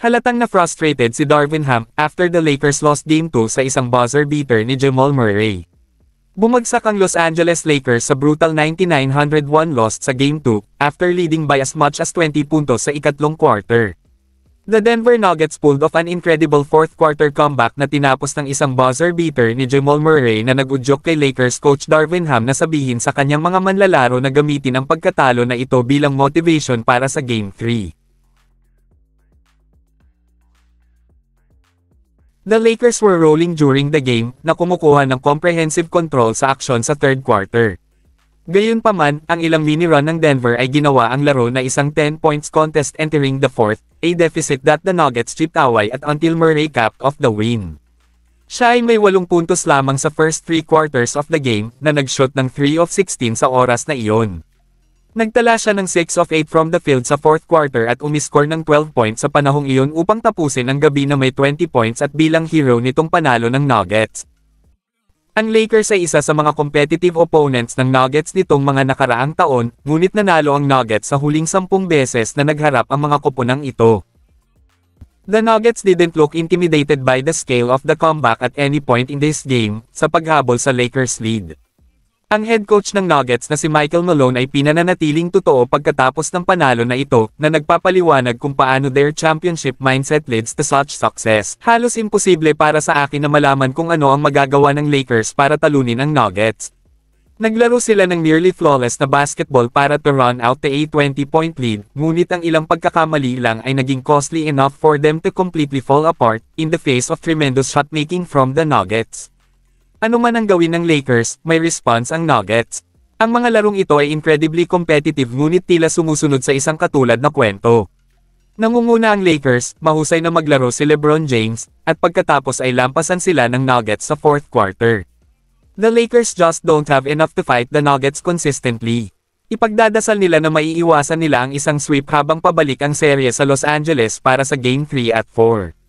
Halatang na-frustrated si Darvin Ham after the Lakers lost Game 2 sa isang buzzer beater ni Jamal Murray. Bumagsak ang Los Angeles Lakers sa brutal 99-101 loss sa Game 2 after leading by as much as 20 puntos sa ikatlong quarter. The Denver Nuggets pulled off an incredible fourth-quarter comeback na tinapos ng isang buzzer beater ni Jamal Murray na nag-udyok kay Lakers coach Darvin Ham na sabihin sa kanyang mga manlalaro na gamitin ang pagkatalo na ito bilang motivation para sa Game 3. The Lakers were rolling during the game na kumukuha ng comprehensive control sa aksyon sa third quarter. Gayunpaman, ang ilang mini-run ng Denver ay ginawa ang laro na isang 10 points contest entering the fourth, a deficit that the Nuggets chipped away at until Murray capped off the win. Siya ay may 8 puntos lamang sa first 3 quarters of the game na nag-shot ng 3 of 16 sa oras na iyon. Nagtala siya ng 6 of 8 from the field sa fourth quarter at umiskor ng 12 points sa panahong iyon upang tapusin ang gabi na may 20 points at bilang hero nitong panalo ng Nuggets. Ang Lakers ay isa sa mga competitive opponents ng Nuggets nitong mga nakaraang taon, ngunit nanalo ang Nuggets sa huling 10 beses na nagharap ang mga koponang ito. The Nuggets didn't look intimidated by the scale of the comeback at any point in this game, sa paghabol sa Lakers lead. Ang head coach ng Nuggets na si Michael Malone ay pinananatiling totoo pagkatapos ng panalo na ito, na nagpapaliwanag kung paano their championship mindset leads to such success. Halos imposible para sa akin na malaman kung ano ang magagawa ng Lakers para talunin ang Nuggets. Naglaro sila ng nearly flawless na basketball para to run out the 20-point lead, ngunit ang ilang pagkakamali lang ay naging costly enough for them to completely fall apart, in the face of tremendous shot-making from the Nuggets. Ano man ang gawin ng Lakers, may response ang Nuggets. Ang mga larong ito ay incredibly competitive ngunit tila sumusunod sa isang katulad na kwento. Nangunguna ang Lakers, mahusay na maglaro si LeBron James, at pagkatapos ay lampasan sila ng Nuggets sa fourth quarter. The Lakers just don't have enough to fight the Nuggets consistently. Ipagdadasal nila na maiiwasan nila ang isang sweep habang pabalik ang serye sa Los Angeles para sa Game 3 at 4.